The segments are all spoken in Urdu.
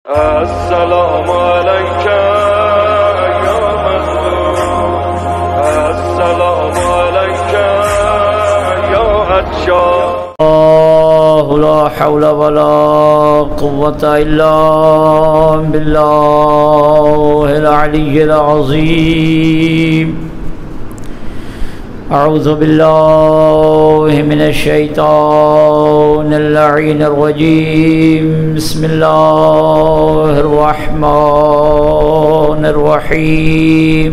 السلام عليك يا مظلوم، السلام عليك يا عطشان. لا حول ولا قوة إلا بالله العلي العظيم. أعوذ بالله من الشيطان اللعين الرجيم. بسم الله الرحمن الرحيم.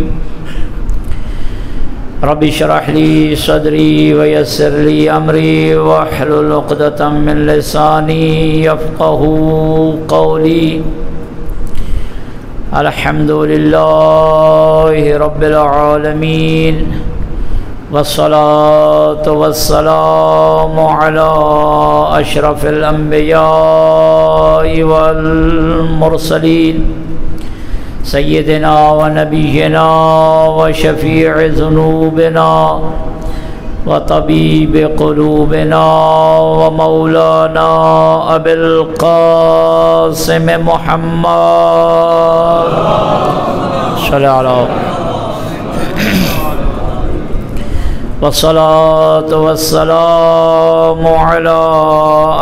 رب اشرح لي صدري ويسر لي أمري واحلل عقدة من لساني يفقهوا قولي. الحمد لله رب العالمين، والصلاة والسلام على أشرف الأنبياء والمرسلين سيدنا ونبينا وشفيع ذنوبنا وطبيب قلوبنا ومولانا أبي القاسم محمد صلى الله عليه وسلم. والصلاة والسلام على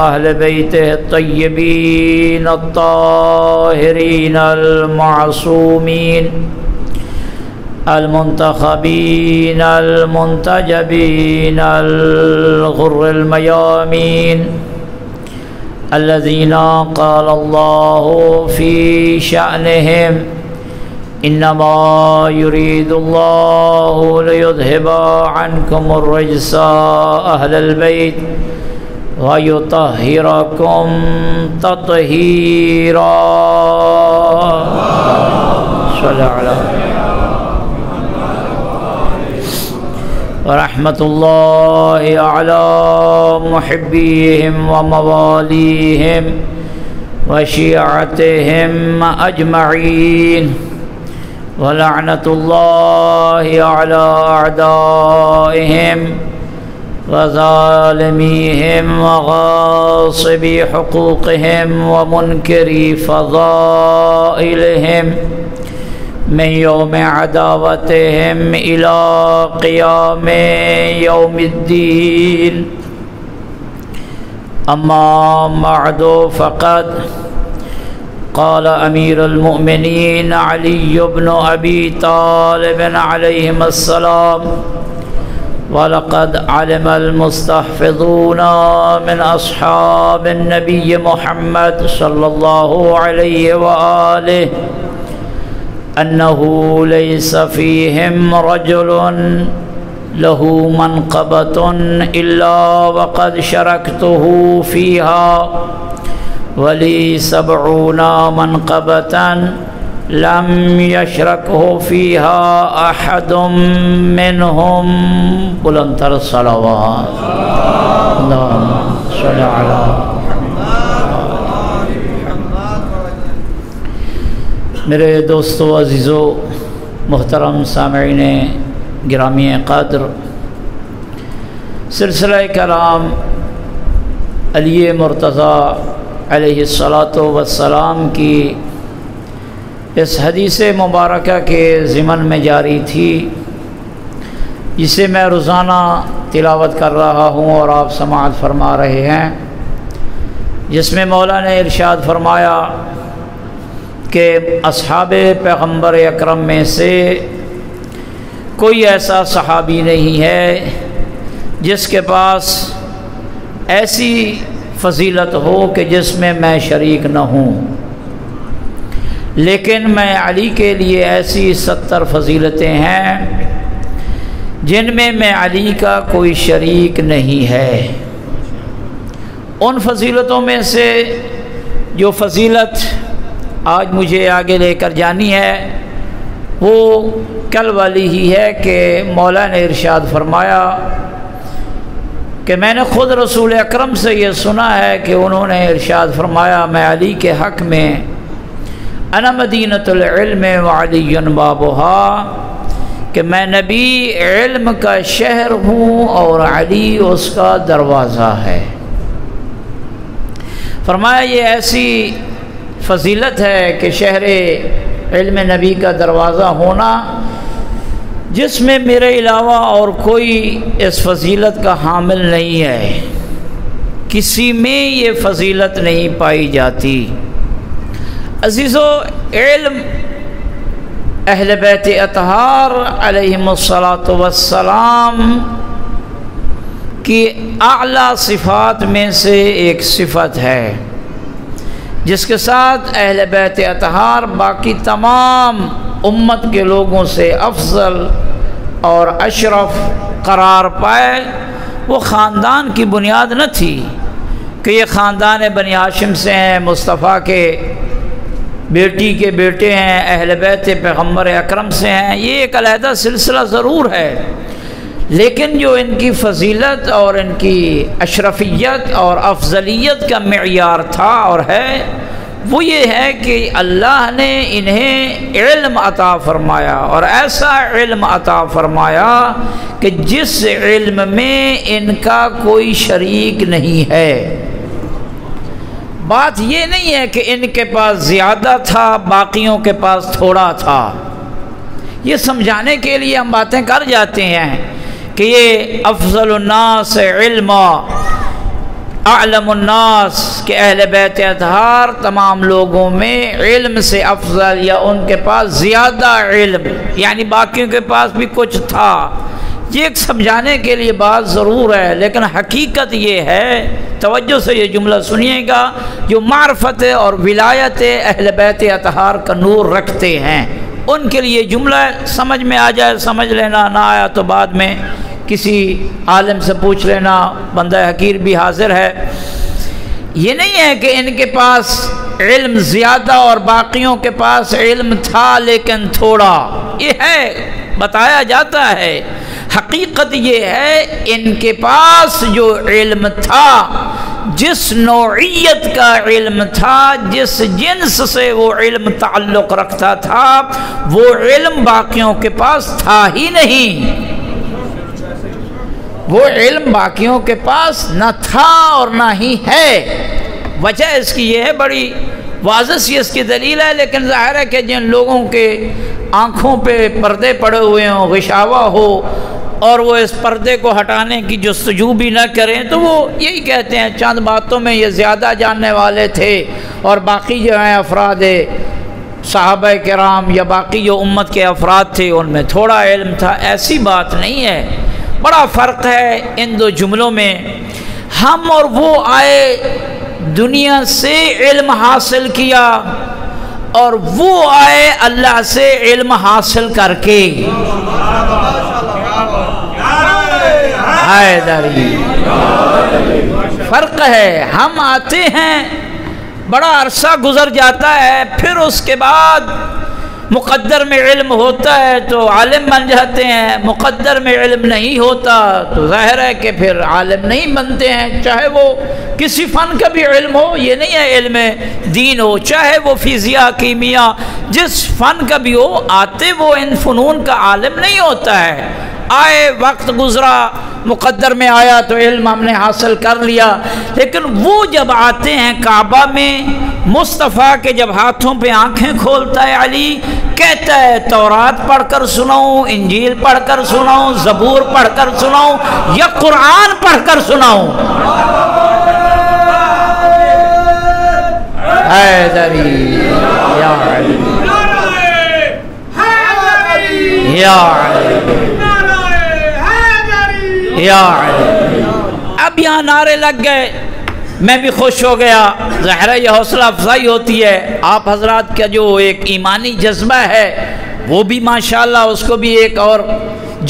أهل بيته الطيبين الطاهرين المعصومين المنتخبين المنتجبين الغر الميامين الذين قال الله في شأنهم: إنما يريد الله ليذهب عنكم الرجس أهل البيت ويطهركم تطهيرا. صلى على ورحمة الله على محبيهم ومواليهم وشيعتهم أجمعين، ولعنة الله على أعدائهم وظالميهم وغاصبي حقوقهم ومنكري فضائلهم من يوم عداوتهم إلى قيام يوم الدين. أما بعد، فقد قال أمير المؤمنين علي بن أبي طالب عليهم السلام: وَلَقَدْ عَلِمَ الْمُسْتَحْفِظُونَ مِنْ أَصْحَابِ النَّبِيِّ مُحَمَّدٍ صلى الله عليه وآله أنه ليس فيهم رجل له منقبة إلا وقد شركته فيها، ولي 70 منقبة لم يشركه فيها أحد منهم. بلندتر الصلوات. اللهم صل على میرے دوستو عزیزو محترم سامعین گرامی قدر، سلسلہ کلام علی مرتضیٰ علیہ السلام کی اس حدیث مبارکہ کے ضمن میں جاری تھی، جسے میں روزانہ تلاوت کر رہا ہوں اور آپ سماعت فرما رہے ہیں، جس میں مولا نے ارشاد فرمایا کہ اصحاب پیغمبر اکرم میں سے کوئی ایسا صحابی نہیں ہے جس کے پاس ایسی فضیلت ہو کہ جس میں میں شریک نہ ہوں، لیکن میں علی کے لیے ایسی 70 فضیلتیں ہیں جن میں علی کا کوئی شریک نہیں ہے۔ ان فضیلتوں میں سے جو فضیلت آج مجھے آگے لے کر جانی ہے وہ کل والی ہی ہے کہ مولا نے ارشاد فرمایا کہ میں نے خود رسول اکرم سے یہ سنا ہے کہ انہوں نے ارشاد فرمایا: میں علی کے حق میں انا مدینۃ العلم وعلی بابھا، کہ میں نبی علم کا شہر ہوں اور علی اس کا دروازہ ہے۔ فرمایا یہ ایسی فضیلت ہے کہ شہر علم نبی کا دروازہ ہونا، جس میں میرے علاوہ اور کوئی اس فضیلت کا حامل نہیں ہے، کسی میں یہ فضیلت نہیں پائی جاتی۔ عزیزو، علم اہل بیت اطہار علیہم الصلاۃ کی اعلیٰ صفات میں سے ایک صفت ہے، جس کے ساتھ اہل بیت اطہار باقی تمام امت کے لوگوں سے افضل اور اشرف قرار پائے۔ وہ خاندان کی بنیاد نہ تھی کہ یہ خاندان بنی ہاشم سے ہیں، مصطفیٰ کے بیٹی کے بیٹے ہیں، اہل بیت پیغمبر اکرم سے ہیں، یہ ایک علیحدہ سلسلہ ضرور ہے، لیکن جو ان کی فضیلت اور ان کی اشرفیت اور افضلیت کا معیار تھا اور ہے، وہ یہ ہے کہ اللہ نے انہیں علم عطا فرمایا، اور ایسا علم عطا فرمایا کہ جس علم میں ان کا کوئی شریک نہیں ہے۔ بات یہ نہیں ہے کہ ان کے پاس زیادہ تھا، باقیوں کے پاس تھوڑا تھا۔ یہ سمجھانے کے لیے ہم باتیں کر جاتے ہیں کہ یہ افضل الناس علما، اعلم الناس، کہ اہل بیت اطہار تمام لوگوں میں علم سے افضل یا ان کے پاس زیادہ علم، یعنی باقیوں کے پاس بھی کچھ تھا۔ یہ ایک سمجھانے کے لیے بات ضرور ہے، لیکن حقیقت یہ ہے، توجہ سے یہ جملہ سنیے گا، جو معرفت اور ولایت اہل بیت اطہار کا نور رکھتے ہیں ان کے لیے جملہ سمجھ میں آ جائے سمجھ لینا، نہ آیا تو بعد میں کسی عالم سے پوچھ لینا، بندہ حقیر بھی حاضر ہے۔ یہ نہیں ہے کہ ان کے پاس علم زیادہ اور باقیوں کے پاس علم تھا لیکن تھوڑا، یہ ہے بتایا جاتا ہے۔ حقیقت یہ ہے ان کے پاس جو علم تھا، جس نوعیت کا علم تھا، جس جنس سے وہ علم تعلق رکھتا تھا، وہ علم باقیوں کے پاس تھا ہی نہیں۔ وہ علم باقیوں کے پاس نہ تھا اور نہ ہی ہے۔ وجہ اس کی یہ ہے، بڑی واضح سی اس کی دلیل ہے، لیکن ظاہر ہے کہ جن لوگوں کے آنکھوں پہ پردے پڑے ہوئے ہوں، غشاوہ ہو، اور وہ اس پردے کو ہٹانے کی جستجو بھی نہ کریں، تو وہ یہی کہتے ہیں چند باتوں میں یہ زیادہ جاننے والے تھے، اور باقی جو ہیں افراد صحابہ کرام یا باقی جو امت کے افراد تھے ان میں تھوڑا علم تھا۔ ایسی بات نہیں ہے، بڑا فرق ہے ان دو جملوں میں۔ ہم اور وہ آئے، دنیا سے علم حاصل کیا، اور وہ آئے اللہ سے علم حاصل کر کے۔ فرق ہے، ہم آتے ہیں، بڑا عرصہ گزر جاتا ہے، پھر اس کے بعد مقدر میں علم ہوتا ہے تو عالم بن جاتے ہیں، مقدر میں علم نہیں ہوتا تو ظاہر ہے کہ پھر عالم نہیں بنتے ہیں، چاہے وہ کسی فن کا بھی علم ہو، یہ نہیں ہے علم دین ہو، چاہے وہ فزیاء کیمیا جس فن کا بھی ہو، آتے وہ ان فنون کا عالم نہیں ہوتا ہے۔ آئے، وقت گزرا، مقدر میں آیا تو علم ہم نے حاصل کر لیا، لیکن وہ جب آتے ہیں کعبہ میں، مصطفیٰ کے جب ہاتھوں پہ آنکھیں کھولتا ہے علی، کہتا ہے تورات پڑھ کر سناؤں، انجیل پڑھ کر سناؤں، زبور پڑھ کر سناؤں، یا قرآن پڑھ کر سناؤں؟ حیدری یا علی یا علی یا علی۔ اب یہاں نعرے لگ گئے، میں بھی خوش ہو گیا، ظاہر ہے یہ حوصلہ افزائی ہوتی ہے۔ آپ حضرات کا جو ایک ایمانی جذبہ ہے وہ بھی ماشاءاللہ اس کو بھی ایک اور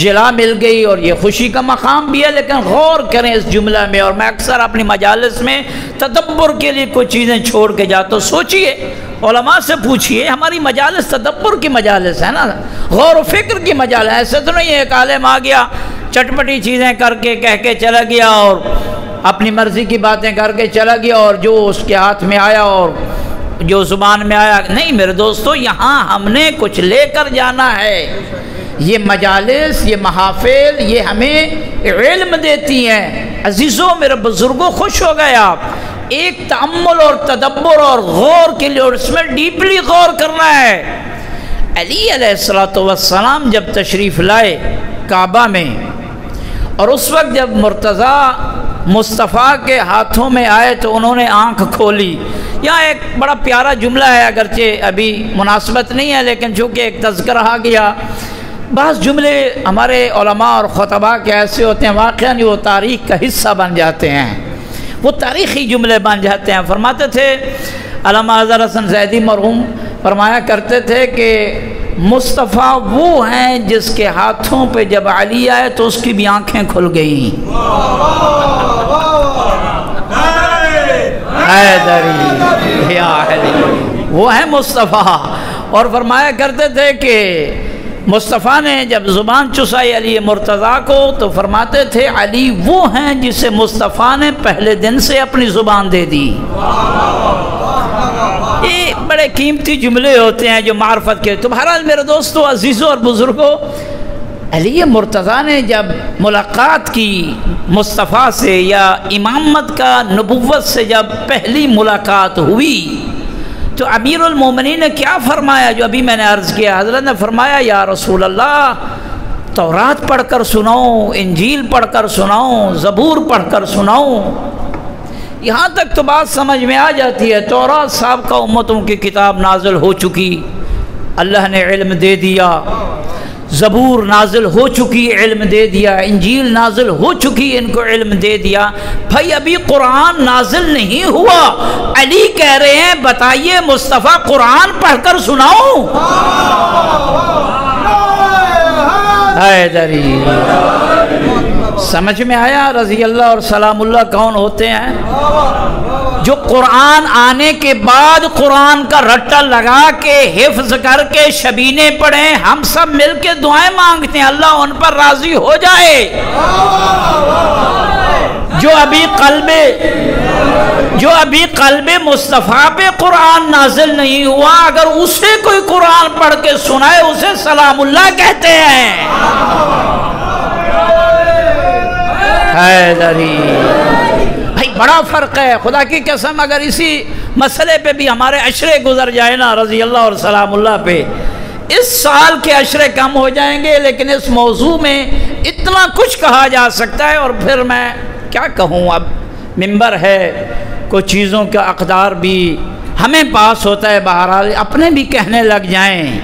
جلا مل گئی، اور یہ خوشی کا مقام بھی ہے، لیکن غور کریں اس جملہ میں۔ اور میں اکثر اپنی مجالس میں تدبر کے لیے کوئی چیزیں چھوڑ کے جاتا ہوں، سوچئے، علماء سے پوچھئے، ہماری مجالس تدبر کی مجالس ہے نا، غور و فکر کی مجالس، ایسے تو نہیں ایک عالم آ گیا چٹپٹی چیزیں کر کے کہہ کے چلا گیا اور اپنی مرضی کی باتیں کر کے چلا گیا، اور جو اس کے ہاتھ میں آیا اور جو زبان میں آیا، نہیں میرے دوستو، یہاں ہم نے کچھ لے کر جانا ہے۔ یہ مجالس، یہ محافل، یہ ہمیں علم دیتی ہیں۔ عزیزوں، میرے بزرگوں، خوش ہو گئے آپ، ایک تأمل اور تدبر اور غور کے لیے، اور اس میں ڈیپلی غور کرنا ہے۔ علی علیہ السلام جب تشریف لائے کعبہ میں، اور اس وقت جب مرتضیٰ مصطفیٰ کے ہاتھوں میں آئے تو انہوں نے آنکھ کھولی۔ یہاں ایک بڑا پیارا جملہ ہے، اگرچہ ابھی مناسبت نہیں ہے لیکن چونکہ ایک تذکرہ آ گیا۔ بعض جملے ہمارے علماء اور خطباء کے ایسے ہوتے ہیں واقعاً وہ تاریخ کا حصہ بن جاتے ہیں، وہ تاریخی جملے بن جاتے ہیں۔ فرماتے تھے علامہ اظہر حسن زیدی مرحوم فرمایا کرتے تھے کہ مصطفیٰ وہ ہیں جس کے ہاتھوں پہ جب علی آئے تو اس کی بھی آنکھیں کھل گئیں۔ حیدری یا علی، وہ ہیں مصطفیٰ۔ اور فرمایا کرتے تھے کہ مصطفیٰ نے جب زبان چسائی علی مرتضیٰ کو تو فرماتے تھے علی وہ ہیں جسے مصطفیٰ نے پہلے دن سے اپنی زبان دے دی۔ یہ بڑے قیمتی جملے ہوتے ہیں جو معرفت کے۔ تو بہرحال میرے دوستو، عزیزوں اور بزرگوں، علی مرتضیٰ نے جب ملاقات کی مصطفیٰ سے، یا امامت کا نبوت سے جب پہلی ملاقات ہوئی، تو امیر المومنین نے کیا فرمایا جو ابھی میں نے عرض کیا؟ حضرت نے فرمایا یا رسول اللہ، تورات پڑھ کر سناؤں، انجیل پڑھ کر سناؤں، زبور پڑھ کر سناؤں؟ یہاں تک تو بات سمجھ میں آ جاتی ہے۔ تورات سابقہ امتوں کی کتاب نازل ہو چکی، اللہ نے علم دے دیا۔ زبور نازل ہو چکی، علم دے دیا۔ انجیل نازل ہو چکی، ان کو علم دے دیا۔ بھائی ابھی قرآن نازل نہیں ہوا، علی کہہ رہے ہیں بتائیے مصطفیٰ قرآن پڑھ کر سناؤں؟ حیدری، سمجھ میں آیا رضی اللہ اور سلام اللہ کون ہوتے ہیں؟ جو قرآن آنے کے بعد قرآن کا رٹا لگا کے حفظ کر کے شبینے پڑھیں، ہم سب مل کے دعائیں مانگتے ہیں اللہ ان پر راضی ہو جائے۔ جو ابھی قلب مصطفیٰ پہ قرآن نازل نہیں ہوا، اگر اسے کوئی قرآن پڑھ کے سنائے اسے سلام اللہ کہتے ہیں۔ حیدری، بھائی بڑا فرق ہے، خدا کی قسم اگر اسی مسئلے پہ بھی ہمارے عشرے گزر جائے نا رضی اللہ اور سلام اللہ پہ، اس سال کے عشرے کم ہو جائیں گے، لیکن اس موضوع میں اتنا کچھ کہا جا سکتا ہے۔ اور پھر میں کیا کہوں، اب ممبر ہے، کچھ چیزوں کا اقدار بھی ہمیں پاس ہوتا ہے، بہرحال اپنے بھی کہنے لگ جائیں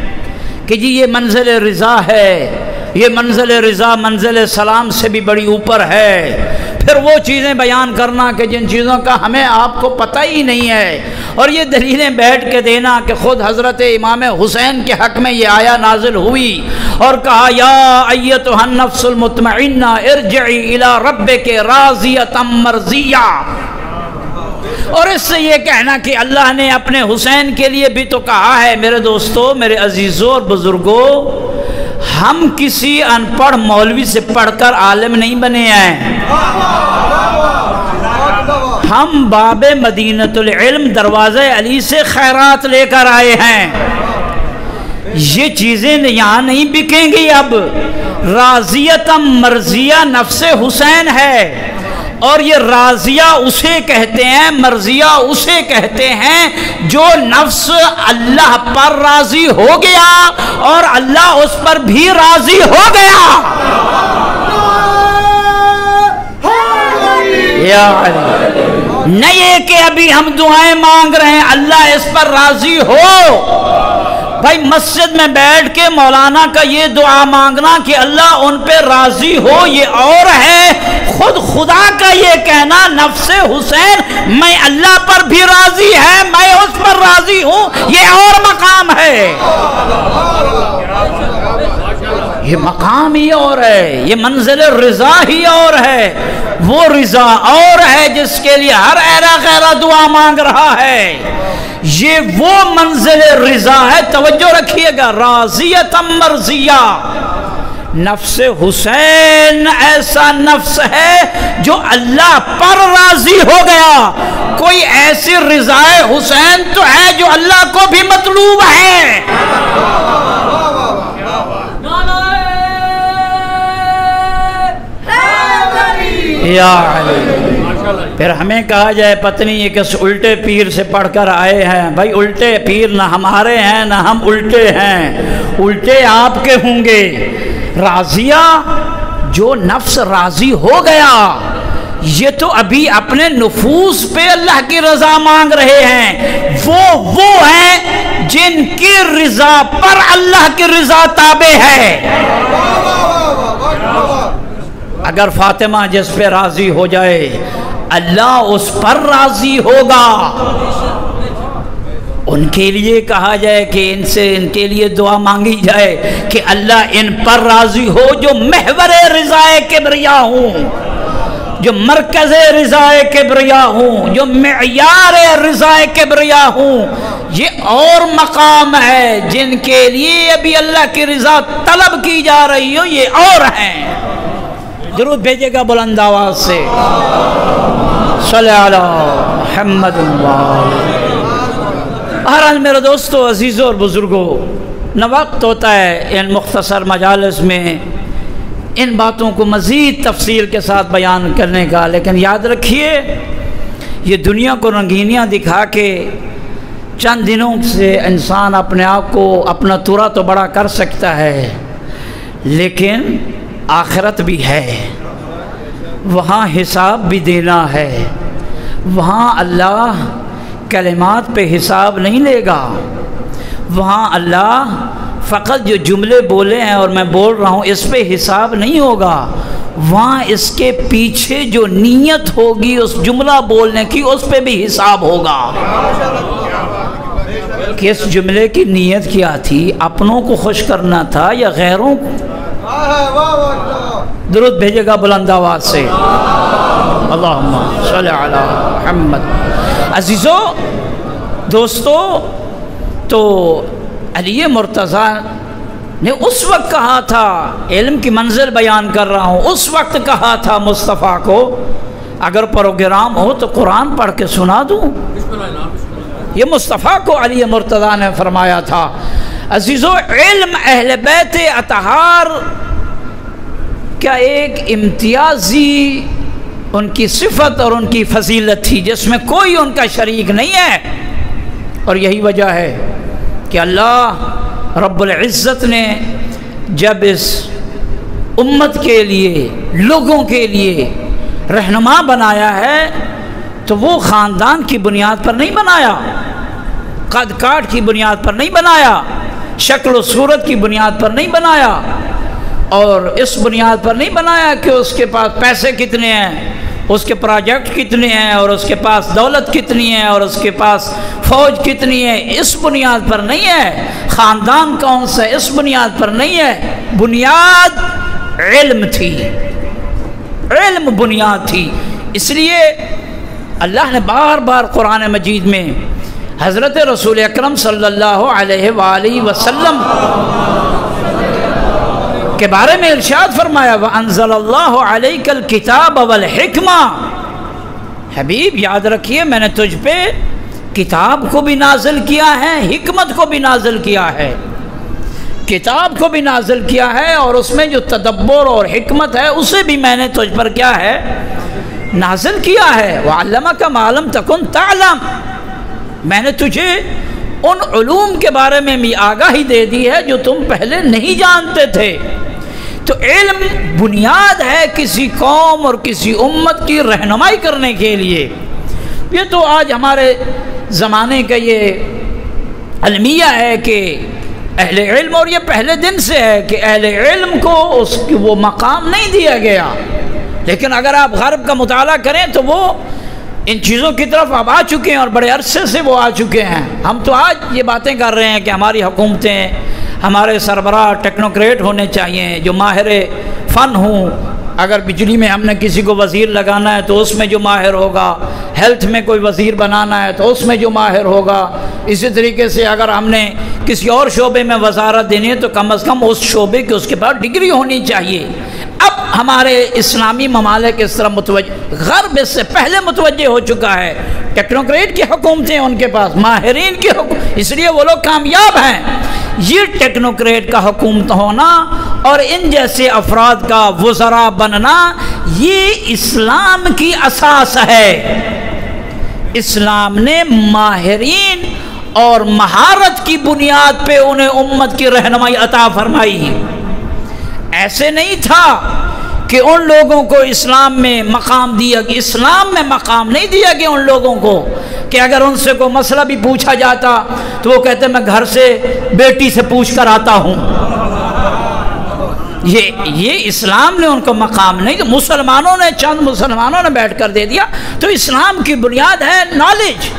کہ جی یہ منزل رضا ہے، یہ منزل رضا منزل سلام سے بھی بڑی اوپر ہے۔ پھر وہ چیزیں بیان کرنا کہ جن چیزوں کا ہمیں آپ کو پتہ ہی نہیں ہے، اور یہ دلیلیں بیٹھ کے دینا کہ خود حضرت امام حسین کے حق میں یہ آیا نازل ہوئی اور کہا یا ایتھا النفس المطمئنہ ارجعی الی ربک راضیۃ مرضیہ، اور اس سے یہ کہنا کہ اللہ نے اپنے حسین کے لیے بھی تو کہا ہے۔ میرے دوستو، میرے عزیزوں اور بزرگوں، ہم کسی ان پڑھ مولوی سے پڑھ کر عالم نہیں بنے ہیں، ہم باب مدینۃ العلم دروازہ علی سے خیرات لے کر آئے ہیں۔ یہ چیزیں یہاں نہیں بکیں گی۔ اب راضیۃ مرضیہ نفس حسین ہے، اور یہ راضیہ اسے کہتے ہیں، مرضیہ اسے کہتے ہیں جو نفس اللہ پر راضی ہو گیا اور اللہ اس پر بھی راضی ہو گیا۔ یا علی، نہ یہ کہ ابھی ہم دعائیں مانگ رہے ہیں اللہ اس پر راضی ہو۔ بھائی مسجد میں بیٹھ کے مولانا کا یہ دعا مانگنا کہ اللہ ان پہ راضی ہو یہ اور ہے، خود خدا کا یہ کہنا نفس حسین میں اللہ پر بھی راضی ہے، میں اس پر راضی ہوں، یہ اور مقام ہے، یہ مقام ہی اور ہے، یہ منزل رضا ہی اور ہے، وہ رضا اور ہے جس کے لیے ہر ایرا غیرہ دعا مانگ رہا ہے، یہ وہ منزل رضا ہے۔ توجہ رکھیے گا، راضیۃ مرضیہ، نفس حسین ایسا نفس ہے جو اللہ پر راضی ہو گیا۔ کوئی ایسی رضا حسین تو ہے جو اللہ کو بھی مطلوب ہے۔ یا علی، پھر ہمیں کہا جائے پتنی یہ کس الٹے پیر سے پڑھ کر آئے ہیں. بھائی الٹے پیر نہ ہمارے ہیں نہ ہم الٹے ہیں، الٹے آپ کے ہوں گے. راضیہ جو نفس راضی ہو گیا یہ تو ابھی اپنے نفوس پہ اللہ کی رضا مانگ رہے ہیں. وہ ہیں جن کی رضا پر اللہ کی رضا تابع ہے. اگر فاطمہ جس پہ راضی ہو جائے اللہ اس پر راضی ہوگا. ان کے لیے کہا جائے کہ ان کے لیے دعا مانگی جائے کہ اللہ ان پر راضی ہو جو محور رضا کبریا ہوں، جو مرکز رضا کبریا ہوں، جو معیار رضا کبریا ہوں. یہ اور مقام ہے جن کے لیے ابھی اللہ کی رضا طلب کی جا رہی ہو، یہ اور ہیں. درود بھیجے گا بلند آواز سے صلی علی محمد. بہرحال میرے دوستو، عزیزوں اور بزرگوں، نہ وقت ہوتا ہے ان مختصر مجالس میں ان باتوں کو مزید تفصیل کے ساتھ بیان کرنے کا، لیکن یاد رکھیے یہ دنیا کو رنگینیاں دکھا کے چند دنوں سے انسان اپنے آپ کو اپنا تورا تو بڑا کر سکتا ہے، لیکن آخرت بھی ہے، وہاں حساب بھی دینا ہے. وہاں اللہ کلمات پہ حساب نہیں لے گا. وہاں اللہ فقط جو جملے بولے ہیں اور میں بول رہا ہوں اس پہ حساب نہیں ہوگا. وہاں اس کے پیچھے جو نیت ہوگی اس جملہ بولنے کی اس پہ بھی حساب ہوگا. کس جملے کی نیت کیا تھی؟ اپنوں کو خوش کرنا تھا یا غیروں کو؟ درود بھیجے گا بلند آواز سے اللہم صلی علی محمد. عزیزو دوستو، تو علی مرتضیٰ نے اس وقت کہا تھا، علم کی منزل بیان کر رہا ہوں، اس وقت کہا تھا مصطفیٰ کو اگر پروگرام ہو تو قرآن پڑھ کے سنا دوں. یہ مصطفیٰ کو علی مرتضیٰ نے فرمایا تھا. عزیزو، علم اہل بیت اطہار کیا ایک امتیازی ان کی صفت اور ان کی فضیلت تھی جس میں کوئی ان کا شریک نہیں ہے. اور یہی وجہ ہے کہ اللہ رب العزت نے جب اس امت کے لیے، لوگوں کے لیے رہنما بنایا ہے تو وہ خاندان کی بنیاد پر نہیں بنایا، قد کاٹ کی بنیاد پر نہیں بنایا، شکل و صورت کی بنیاد پر نہیں بنایا، اور اس بنیاد پر نہیں بنایا کہ اس کے پاس پیسے کتنے ہیں، اس کے پروجیکٹ کتنے ہیں، اور اس کے پاس دولت کتنی ہے، اور اس کے پاس فوج کتنی ہے. اس بنیاد پر نہیں ہے. خاندان کون سا اس بنیاد پر نہیں ہے. بنیاد علم تھی، علم بنیاد تھی. اس لیے اللہ نے بار بار قرآن مجید میں حضرت رسول اکرم صلی اللہ علیہ وآلہ وسلم کے بارے میں ارشاد فرمایا وَأَنزَلَ اللَّهُ عَلَيْكَ الْكِتَابَ وَالْحِكْمَةَ. حبیب یاد رکھیے میں نے تجھ پہ کتاب کو بھی نازل کیا ہے، حکمت کو بھی نازل کیا ہے. کتاب کو بھی نازل کیا ہے اور اس میں جو تدبر اور حکمت ہے اسے بھی میں نے تجھ پر کیا ہے، نازل کیا ہے. وَعَلَّمَكَ مَا لَمْ تَكُنْ تَعْلَمْ. میں نے تجھے ان علوم کے بارے میں بھی آگاہی دے دی ہے جو تم پہلے نہیں جانتے تھے. تو علم بنیاد ہے کسی قوم اور کسی امت کی رہنمائی کرنے کے لیے. یہ تو آج ہمارے زمانے کا یہ المیہ ہے کہ اہل علم، اور یہ پہلے دن سے ہے کہ اہل علم کو اس کی وہ مقام نہیں دیا گیا. لیکن اگر آپ غرب کا مطالعہ کریں تو وہ ان چیزوں کی طرف اب آ چکے ہیں اور بڑے عرصے سے وہ آ چکے ہیں. ہم تو آج یہ باتیں کر رہے ہیں کہ ہماری حکومتیں، ہمارے سربراہ ٹیکنوکریٹ ہونے چاہیے جو ماہر فن ہوں. اگر بجلی میں ہم نے کسی کو وزیر لگانا ہے تو اس میں جو ماہر ہوگا، ہیلتھ میں کوئی وزیر بنانا ہے تو اس میں جو ماہر ہوگا. اسی طریقے سے اگر ہم نے کسی اور شعبے میں وزارت دینی ہے تو کم از کم اس شعبے کی اس کے پاس ڈگری ہونی چاہیے. اب ہمارے اسلامی ممالک اس طرح متوجہ، غرب اس سے پہلے متوجہ ہو چکا ہے. ٹیکنوکریٹ کی حکومتیں ان کے پاس، ماہرین کی اس لیے وہ لوگ کامیاب ہیں. یہ ٹیکنوکریٹ کا حکومت ہونا اور ان جیسے افراد کا وزراء بننا، یہ اسلام کی اساس ہے۔ اسلام نے ماہرین اور مہارت کی بنیاد پہ انہیں امت کی رہنمائی عطا فرمائی۔ ایسے نہیں تھا کہ ان لوگوں کو اسلام میں مقام دیا گیا، اسلام میں مقام نہیں دیا گیا ان لوگوں کو کہ اگر ان سے کوئی مسئلہ بھی پوچھا جاتا تو وہ کہتے میں گھر سے بیٹی سے پوچھ کر آتا ہوں۔ یہ اسلام نے ان کو مقام نہیں، مسلمانوں نے، چند مسلمانوں نے بیٹھ کر دے دیا۔ تو اسلام کی بنیاد ہے نالج،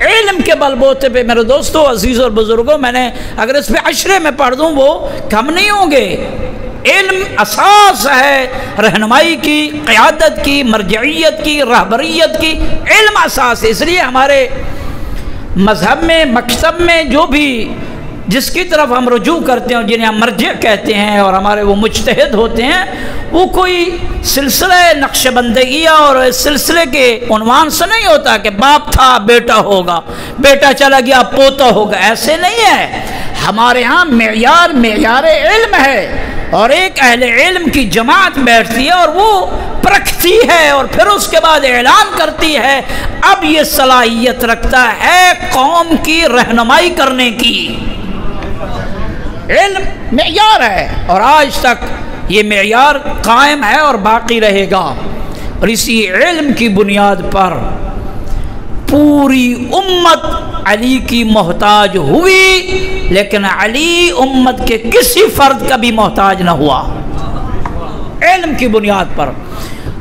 علم کے بل بوتے پہ میرے دوستو، عزیز اور بزرگوں، میں نے اگر اس پہ عشرے میں پڑھ دوں وہ کم نہیں ہوں گے۔ علم اساس ہے رہنمائی کی، قیادت کی، مرجعیت کی، رہبریت کی، علم اساس ہے۔ اس لیے ہمارے مذہب میں، مکتب میں جو بھی جس کی طرف ہم رجوع کرتے ہیں، جنہیں ہم مرجع کہتے ہیں، اور ہمارے وہ مجتہد ہوتے ہیں، وہ کوئی سلسلہ نقش بندگیہ اور اس سلسلے کے عنوان سے نہیں ہوتا کہ باپ تھا بیٹا ہوگا، بیٹا چلا گیا پوتا ہوگا، ایسے نہیں ہے۔ ہمارے ہاں معیار علم ہے، اور ایک اہل علم کی جماعت بیٹھتی ہے اور وہ پرکھتی ہے اور پھر اس کے بعد اعلان کرتی ہے اب یہ صلاحیت رکھتا ہے قوم کی رہنمائی کرنے کی۔ علم معیار ہے، اور آج تک یہ معیار قائم ہے اور باقی رہے گا، اور اسی علم کی بنیاد پر پوری امت علی کی محتاج ہوئی، لیکن علی امت کے کسی فرد کا بھی محتاج نہ ہوا، علم کی بنیاد پر۔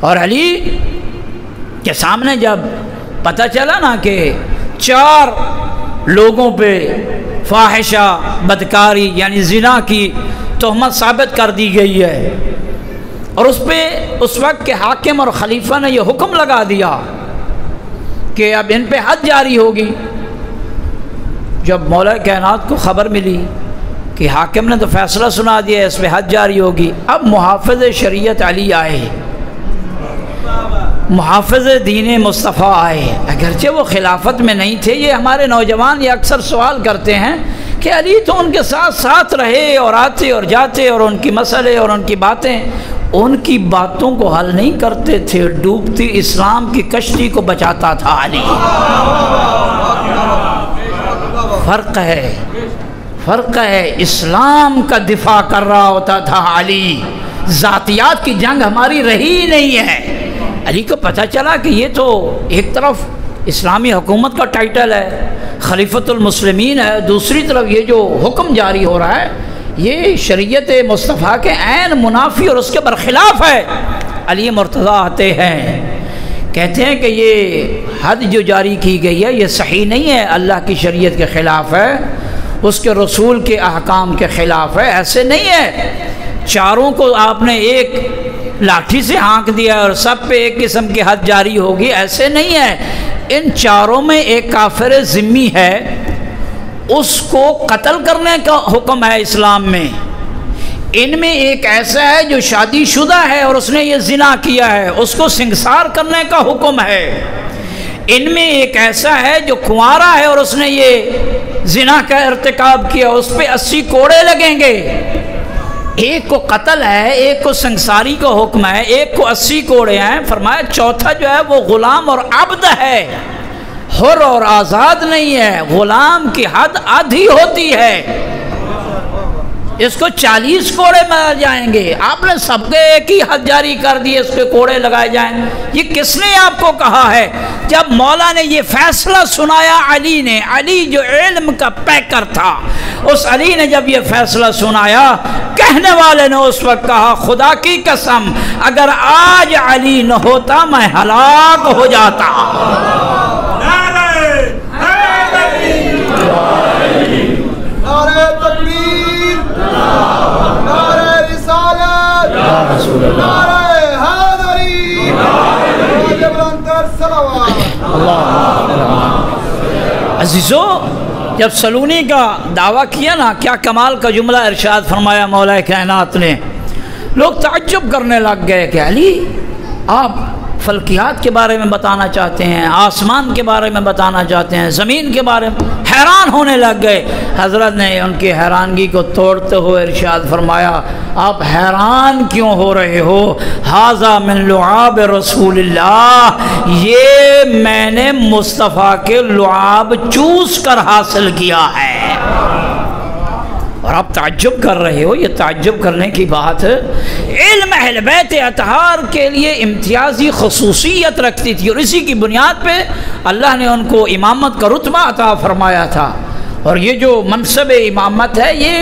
اور علی کے سامنے جب پتہ چلا نا کہ 4 لوگوں پہ فاحشہ، بدکاری یعنی زنا کی تہمت ثابت کر دی گئی ہے، اور اس پہ اس وقت کے حاکم اور خلیفہ نے یہ حکم لگا دیا کہ اب ان پہ حد جاری ہوگی۔ جب مولا کائنات کو خبر ملی کہ حاکم نے تو فیصلہ سنا دیا اس پہ حد جاری ہوگی، اب محافظ شریعت علی آئے، محافظ دین مصطفیٰ آئے، اگرچہ وہ خلافت میں نہیں تھے۔ یہ ہمارے نوجوان یہ اکثر سوال کرتے ہیں کہ علی تو ان کے ساتھ ساتھ رہے اور آتے اور جاتے، اور ان کی مسئلے اور ان کی باتیں، ان کی باتوں کو حل نہیں کرتے تھے، ڈوبتی اسلام کی کشتی کو بچاتا تھا علی۔ فرق ہے، اسلام کا دفاع کر رہا ہوتا تھا علی، ذاتیات کی جنگ ہماری رہی ہی نہیں ہے۔ علی کو پتہ چلا کہ یہ تو ایک طرف اسلامی حکومت کا ٹائٹل ہے، خلیفۃ المسلمین ہے، دوسری طرف یہ جو حکم جاری ہو رہا ہے یہ شریعت مصطفیٰ کے عین منافی اور اس کے برخلاف ہے۔ علی مرتضیٰ آتے ہیں، کہتے ہیں کہ یہ حد جو جاری کی گئی ہے یہ صحیح نہیں ہے، اللہ کی شریعت کے خلاف ہے، اس کے رسول کے احکام کے خلاف ہے، ایسے نہیں ہے۔ 4 کو آپ نے ایک لاٹھی سے ہانک دیا اور سب پہ ایک قسم کی حد جاری ہوگی، ایسے نہیں ہے۔ ان 4 میں ایک کافر ذمی ہے، اس کو قتل کرنے کا حکم ہے اسلام میں۔ ان میں ایک ایسا ہے جو شادی شدہ ہے اور اس نے یہ زنا کیا ہے، اس کو سنگسار کرنے کا حکم ہے۔ ان میں ایک ایسا ہے جو کنوارا ہے اور اس نے یہ زنا کا ارتکاب کیا، اس پہ 80 کوڑے لگیں گے۔ ایک کو قتل ہے، ایک کو سنگساری کا حکم ہے، ایک کو 80 کوڑے ہیں۔ فرمایا چوتھا جو ہے وہ غلام اور عبد ہے، حر اور آزاد نہیں ہے۔ غلام کی حد آدھی ہوتی ہے، اس کو 40 کوڑے مار جائیں گے، آپ نے سب کے ایک ہی حد جاری کر دی، اس پہ کوڑے لگائے جائیں۔ یہ کس نے آپ کو کہا ہے؟ جب مولا نے یہ فیصلہ سنایا علی نے، علی جو علم کا پیکر تھا، اس علی نے جب یہ فیصلہ سنایا، کہنے والے نے اس وقت کہا خدا کی قسم اگر آج علی نہ ہوتا میں ہلاک ہو جاتا۔ عزیزو، جب سلونی کا دعویٰ کیا نا، کیا کمال کا جملہ ارشاد فرمایا مولا کائنات نے، لوگ تعجب کرنے لگ گئے کہ علی آپ فلکیات کے بارے میں بتانا چاہتے ہیں، آسمان کے بارے میں بتانا چاہتے ہیں، زمین کے بارے میں، حیران ہونے لگ گئے۔ حضرت نے ان کی حیرانگی کو توڑتے ہوئے ارشاد فرمایا، آپ حیران کیوں ہو رہے ہو؟ ھذا من لعاب رسول اللہ، یہ میں نے مصطفیٰ کے لعاب چوس کر حاصل کیا ہے، اور آپ تعجب کر رہے ہو۔ یہ تعجب کرنے کی بات ہے۔ علم اہل بیت اطہار کے لیے امتیازی خصوصیت رکھتی تھی، اور اسی کی بنیاد پہ اللہ نے ان کو امامت کا رتبہ عطا فرمایا تھا، اور یہ جو منصب امامت ہے یہ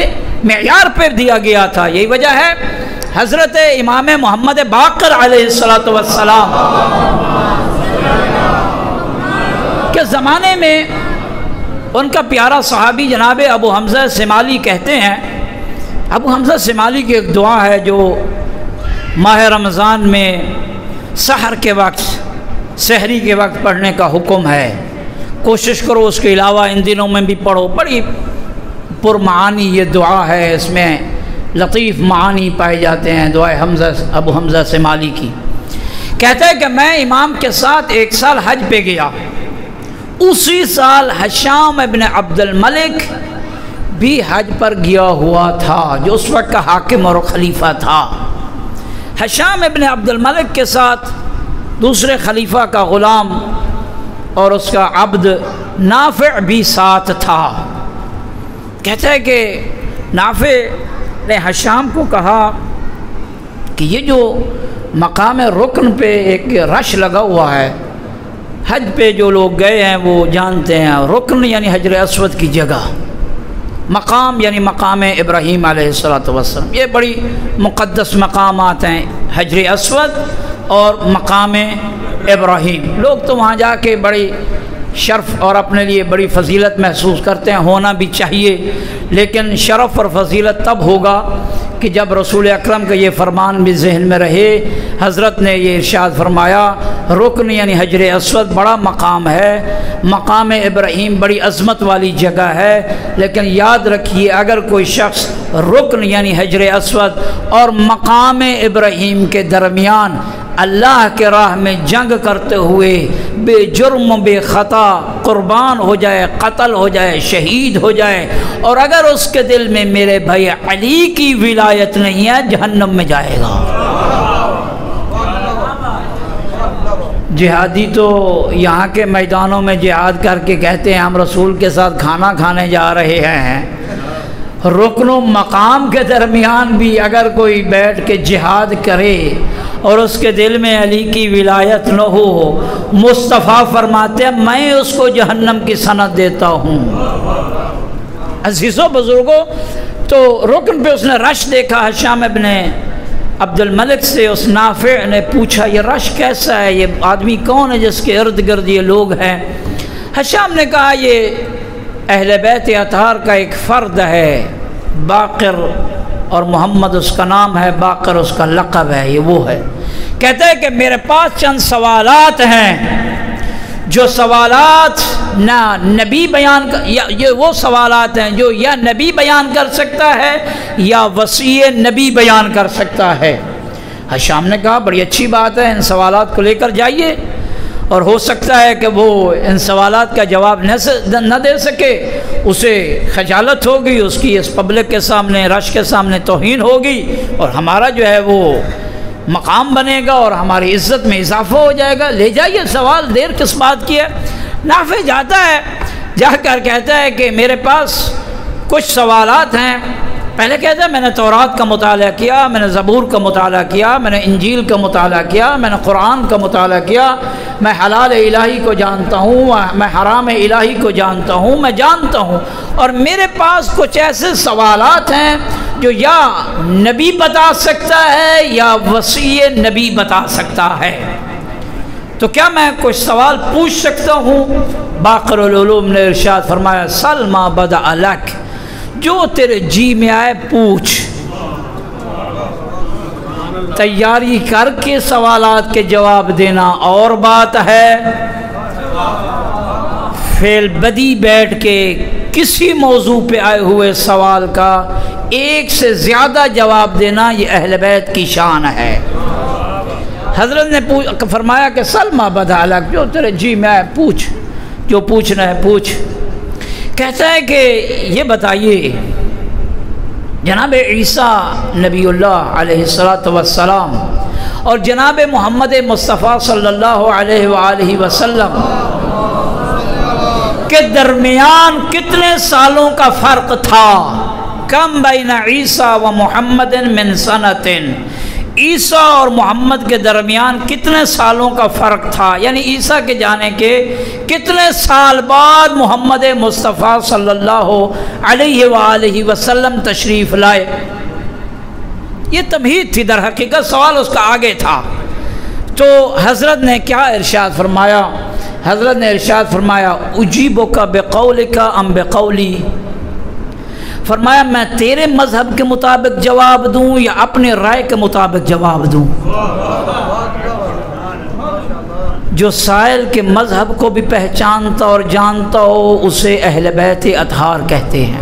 معیار پہ دیا گیا تھا۔ یہی وجہ ہے حضرت امام محمد باقر علیہ السلام کے زمانے میں ان کا پیارا صحابی جناب ابو حمزہ سمالی کہتے ہیں، ابو حمزہ سمالی کی ایک دعا ہے جو ماہ رمضان میں سحر کے وقت، سحری کے وقت پڑھنے کا حکم ہے۔ کوشش کرو اس کے علاوہ ان دنوں میں بھی پڑھو، بڑی پرمعانی یہ دعا ہے، اس میں لطیف معانی پائے جاتے ہیں دعائے ابو حمزہ سمالی کی۔ کہتا ہے کہ میں امام کے ساتھ ایک سال حج پہ گیا، اسی سال ہشام ابن عبد الملک بھی حج پر گیا ہوا تھا، جو اس وقت کا حاکم اور خلیفہ تھا۔ ہشام ابن عبد الملک کے ساتھ دوسرے خلیفہ کا غلام اور اس کا عبد نافع بھی ساتھ تھا۔ کہتا ہے کہ نافع نے ہشام کو کہا کہ یہ جو مقام رکن پہ ایک رش لگا ہوا ہے، حج پہ جو لوگ گئے ہیں وہ جانتے ہیں، رکن یعنی حجر اسود کی جگہ، مقام یعنی مقام ابراہیم علیہ السلام، یہ بڑی مقدس مقامات ہیں، حجر اسود اور مقام ابراہیم۔ لوگ تو وہاں جا کے بڑی شرف اور اپنے لیے بڑی فضیلت محسوس کرتے ہیں، ہونا بھی چاہیے، لیکن شرف اور فضیلت تب ہوگا کہ جب رسول اکرم کا یہ فرمان بھی ذہن میں رہے۔ حضرت نے یہ ارشاد فرمایا، رکن یعنی حجر اسود بڑا مقام ہے، مقام ابراہیم بڑی عظمت والی جگہ ہے، لیکن یاد رکھیے اگر کوئی شخص رکن یعنی حجر اسود اور مقام ابراہیم کے درمیان اللہ کے راہ میں جنگ کرتے ہوئے بے جرم بے خطا قربان ہو جائے، قتل ہو جائے، شہید ہو جائے، اور اگر اس کے دل میں میرے بھائی علی کی ولایت نہیں ہے، جہنم میں جائے گا۔ جہادی تو یہاں کے میدانوں میں جہاد کر کے کہتے ہیں ہم رسول کے ساتھ کھانا کھانے جا رہے ہیں، رکن و مقام کے درمیان بھی اگر کوئی بیٹھ کے جہاد کرے اور اس کے دل میں علی کی ولایت نہ ہو، مصطفیٰ فرماتے ہیں میں اس کو جہنم کی سند دیتا ہوں۔ عزیزوں بزرگوں، تو رکن پہ اس نے رش دیکھا، ہشام ابن عبد الملک سے اس نافع نے پوچھا یہ رش کیسا ہے، یہ آدمی کون ہے جس کے ارد گرد یہ لوگ ہیں؟ ہشام نے کہا یہ اہل بیت اطہار کا ایک فرد ہے، باقر، اور محمد اس کا نام ہے، باقر اس کا لقب ہے، یہ وہ ہے۔ کہتا ہے کہ میرے پاس چند سوالات ہیں، جو سوالات نہ نبی بیان یہ وہ سوالات ہیں جو یا نبی بیان کر سکتا ہے یا وصی نبی بیان کر سکتا ہے۔ ہشام نے کہا بڑی اچھی بات ہے، ان سوالات کو لے کر جائیے، اور ہو سکتا ہے کہ وہ ان سوالات کا جواب نہ دے سکے، اسے خجالت ہوگی، اس کی اس پبلک کے سامنے، رش کے سامنے توہین ہوگی، اور ہمارا جو ہے وہ مقام بنے گا اور ہماری عزت میں اضافہ ہو جائے گا۔ لے جائیے سوال، دیر کس بات کی ہے۔ نافع جاتا ہے، جا کر کہتا ہے کہ میرے پاس کچھ سوالات ہیں۔ پہلے کہتا ہے میں نے تورات کا مطالعہ کیا، میں نے زبور کا مطالعہ کیا، میں نے انجیل کا مطالعہ کیا، میں نے قرآن کا مطالعہ کیا، میں حلال الہی کو جانتا ہوں، میں حرام الہی کو جانتا ہوں، میں جانتا ہوں، اور میرے پاس کچھ ایسے سوالات ہیں جو یا نبی بتا سکتا ہے یا وصی نبی بتا سکتا ہے، تو کیا میں کچھ سوال پوچھ سکتا ہوں؟ باقر العلوم نے ارشاد فرمایا سل ما بدأ لک، جو تیرے جی میں آئے پوچھ، تیاری کر کے سوالات کے جواب دینا اور بات ہے، فعل بدی بیٹھ کے کسی موضوع پہ آئے ہوئے سوال کا ایک سے زیادہ جواب دینا یہ اہل بیت کی شان ہے۔ حضرت نے فرمایا کہ سلما بدالک، جو تیرے جی میں پوچھ، جو پوچھنا ہے پوچھ۔ کہتا ہے کہ یہ بتائیے جناب عیسیٰ نبی اللہ علیہ السلام اور جناب محمد مصطفیٰ صلی اللہ علیہ وآلہ وسلم کے درمیان کتنے سالوں کا فرق تھا؟ کم بین عیسیٰ و محمد من سنۃ، عیسیٰ اور محمد کے درمیان کتنے سالوں کا فرق تھا، یعنی عیسیٰ کے جانے کے کتنے سال بعد محمد مصطفیٰ صلی اللہ علیہ وآلہ وسلم تشریف لائے۔ یہ تمہید تھی، در حقیقت سوال اس کا آگے تھا۔ تو حضرت نے کیا ارشاد فرمایا؟ حضرت نے ارشاد فرمایا اجیبک بقولک ام بقولی، فرمایا میں تیرے مذہب کے مطابق جواب دوں یا اپنے رائے کے مطابق جواب دوں؟ جو سائل کے مذہب کو بھی پہچانتا اور جانتا ہو اسے اہل بیت اطہار کہتے ہیں۔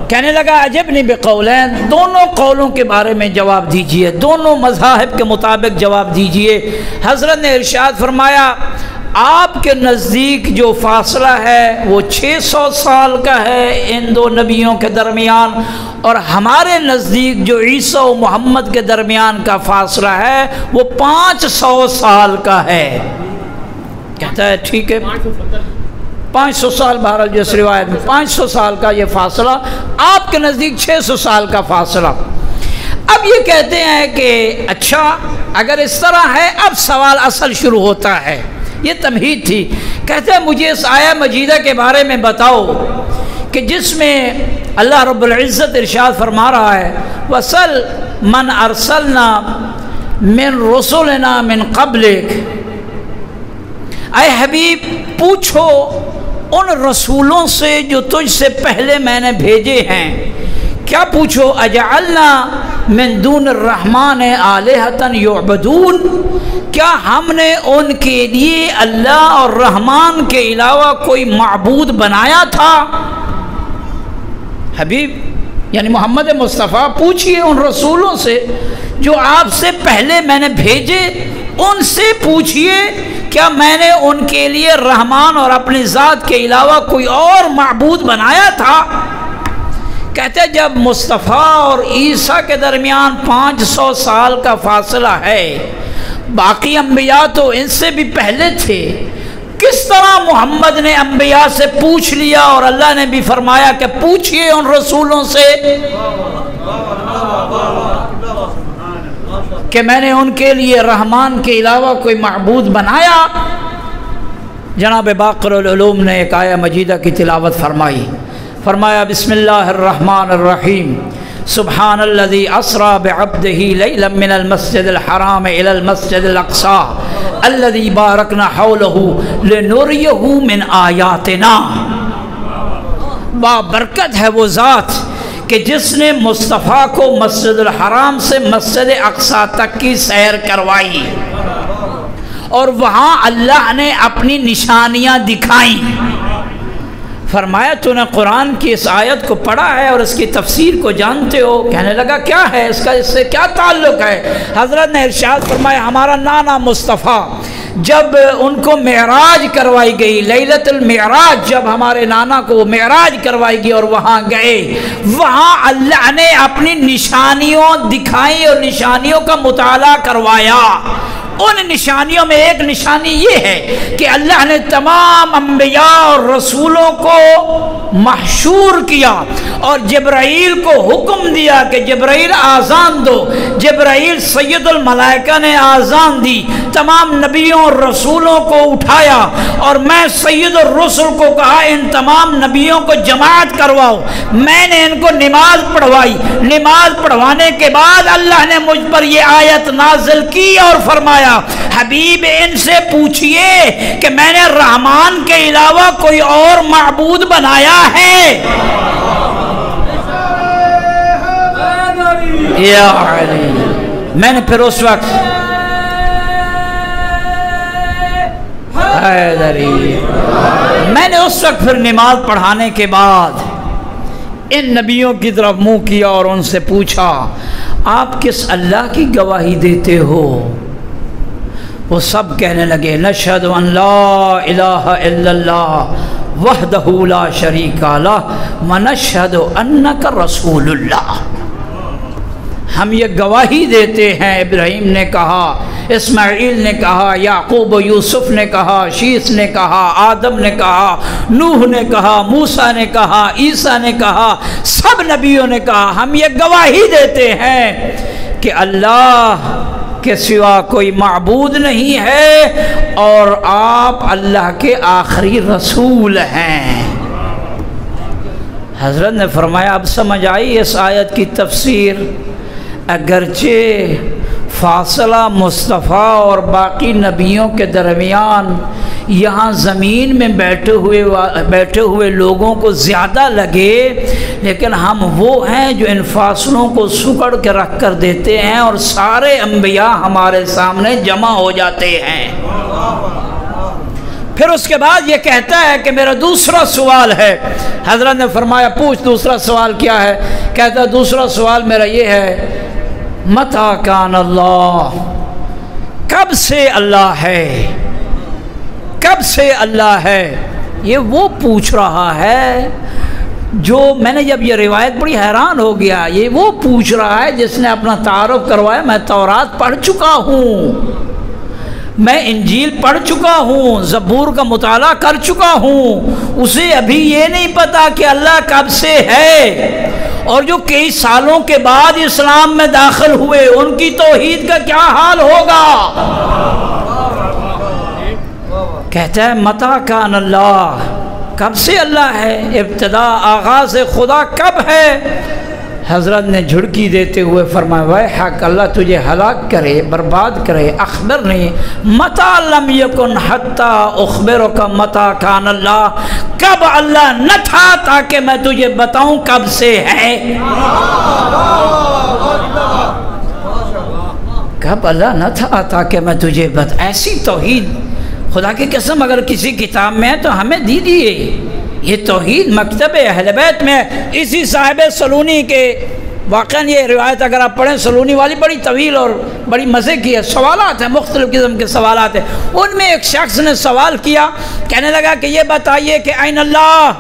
کہنے لگا عجبنی بقولین، دونوں قولوں کے بارے میں جواب دیجئے، دونوں مذاہب کے مطابق جواب دیجئے۔ حضرت نے ارشاد فرمایا آپ کے نزدیک جو فاصلہ ہے وہ 600 سال کا ہے ان دو نبیوں کے درمیان، اور ہمارے نزدیک جو عیسیٰ و محمد کے درمیان کا فاصلہ ہے وہ 500 سال کا ہے۔ کہتا ہے ٹھیک ہے، 500 سال، بہرحال جس روایت میں 500 سال کا یہ فاصلہ، آپ کے نزدیک 600 سال کا فاصلہ۔ اب یہ کہتے ہیں کہ اچھا اگر اس طرح ہے، اب سوال اصل شروع ہوتا ہے۔ یہ تمہید تھی۔ کہتے ہیں مجھے اس آیہ مجیدہ کے بارے میں بتاؤ کہ جس میں اللہ رب العزت ارشاد فرما رہا ہے وَسَلْ مَنْ أَرْسَلْنَا مِنْ رُسُلِنَا مِنْ قَبْلِكَ، اے حبیب پوچھو ان رسولوں سے جو تجھ سے پہلے میں نے بھیجے ہیں۔ کیا پوچھو؟ اجعلنا من دون الرحمن آلہۃ یعبدون، کیا ہم نے ان کے لیے اللہ اور رحمان کے علاوہ کوئی معبود بنایا تھا؟ حبیب یعنی محمد مصطفیٰ پوچھئے ان رسولوں سے جو آپ سے پہلے میں نے بھیجے، ان سے پوچھئے کیا میں نے ان کے لیے رحمان اور اپنی ذات کے علاوہ کوئی اور معبود بنایا تھا؟ کہتے ہیں جب مصطفیٰ اور عیسیٰ کے درمیان 500 سال کا فاصلہ ہے، باقی انبیاء تو ان سے بھی پہلے تھے، کس طرح محمد نے انبیاء سے پوچھ لیا اور اللہ نے بھی فرمایا کہ پوچھئے ان رسولوں سے کہ میں نے ان کے لیے رحمان کے علاوہ کوئی معبود بنایا؟ جناب باقر العلوم نے ایک آیہ مجیدہ کی تلاوت فرمائی، فرمایا بسم اللہ الرحمن الرحیم سبحان الذی اسری بعبدہ لیلا من المسجد الحرام الى المسجد الاقصی الذی بارکنا حولہ لنریہ من آیاتنا۔ بابرکت ہے وہ ذات کہ جس نے مصطفیٰ کو مسجد الحرام سے مسجد اقصی تک کی سیر کروائی اور وہاں اللہ نے اپنی نشانیاں دکھائیں۔ فرمایا تو نے قرآن کی اس آیت کو پڑھا ہے اور اس کی تفسیر کو جانتے ہو؟ کہنے لگا کیا ہے اس کا، اس سے کیا تعلق ہے؟ حضرت نے ارشاد فرمایا ہمارا نانا مصطفیٰ جب ان کو معراج کروائی گئی، لیلۃ المعراج، جب ہمارے نانا کو معراج کروائی گئی اور وہاں گئے، وہاں اللہ نے اپنی نشانیوں دکھائی اور نشانیوں کا مطالعہ کروایا۔ ان نشانیوں میں ایک نشانی یہ ہے کہ اللہ نے تمام انبیاء اور رسولوں کو محشور کیا اور جبرائیل کو حکم دیا کہ جبرائیل آذان دو۔ جبرائیل سید الملائکہ نے آذان دی، تمام نبیوں اور رسولوں کو اٹھایا اور میں سید الرسل کو کہا ان تمام نبیوں کو جماعت کرواؤ۔ میں نے ان کو نماز پڑھوائی، نماز پڑھوانے کے بعد اللہ نے مجھ پر یہ آیت نازل کی اور فرمایا حبیب ان سے پوچھئے کہ میں نے رحمان کے علاوہ کوئی اور معبود بنایا ہے؟ یا علی، میں نے پھر اس وقت پھر نماز پڑھانے کے بعد ان نبیوں کی طرف منہ کیا اور ان سے پوچھا آپ کس اللہ کی گواہی دیتے ہو؟ وہ سب کہنے لگے نشہد ان لا الہ الا اللہ وحدہ لا شریک لہ ونشہد انک رسول اللہ. ہم یہ گواہی دیتے ہیں، ابراہیم نے کہا، اسماعیل نے کہا، یعقوب و یوسف نے کہا، شیث نے کہا، آدم نے کہا، نوح نے کہا، موسیٰ نے کہا، عیسیٰ نے کہا، سب نبیوں نے کہا، ہم یہ گواہی دیتے ہیں کہ اللہ کے سوا کوئی معبود نہیں ہے اور آپ اللہ کے آخری رسول ہیں. حضرت نے فرمایا اب سمجھ آئی اس آیت کی تفسیر. اگرچہ فاصلہ مصطفیٰ اور باقی نبیوں کے درمیان یہاں زمین میں بیٹھے ہوئے لوگوں کو زیادہ لگے، لیکن ہم وہ ہیں جو ان فاصلوں کو سکڑ کے رکھ کر دیتے ہیں اور سارے انبیاء ہمارے سامنے جمع ہو جاتے ہیں. پھر اس کے بعد یہ کہتا ہے کہ میرا دوسرا سوال ہے. حضرت نے فرمایا پوچھ دوسرا سوال کیا ہے؟ کہتا ہے دوسرا سوال میرا یہ ہے متی کان اللہ، کب سے اللہ ہے، کب سے اللہ ہے. یہ وہ پوچھ رہا ہے جو میں نے جب یہ روایت بڑی حیران ہو گیا. یہ وہ پوچھ رہا ہے جس نے اپنا تعارف کروایا میں تورات پڑھ چکا ہوں، میں انجیل پڑھ چکا ہوں، زبور کا مطالعہ کر چکا ہوں. اسے ابھی یہ نہیں پتا کہ اللہ کب سے ہے. اور جو کئی سالوں کے بعد اسلام میں داخل ہوئے ان کی توحید کا کیا حال ہوگا. کہتا ہے متی کان اللہ، کب سے اللہ ہے، ابتدا آغاز خدا کب ہے. حضرت نے جھڑکی دیتے ہوئے فرمایا ویحک، اللہ تجھے ہلاک کرے، برباد کرے. اخبرنی متی لم یکن حتی اخبرک متی کان اللہ، کب اللہ نہ تھا تاکہ میں تجھے بتاؤں کب سے ہے. کب اللہ نہ تھا تاکہ میں تجھے ایسی توحید خدا کی قسم اگر کسی کتاب میں ہے تو ہمیں دی دیئے. یہ توحید مکتب اہل بیت میں اسی صاحب سلونی کے واقعاً یہ روایت اگر آپ پڑھیں سلونی والی بڑی طویل اور بڑی مزے کی ہے. سوالات ہیں، مختلف قسم کے سوالات ہیں. ان میں ایک شخص نے سوال کیا، کہنے لگا کہ یہ بتائیے کہ این اللہ،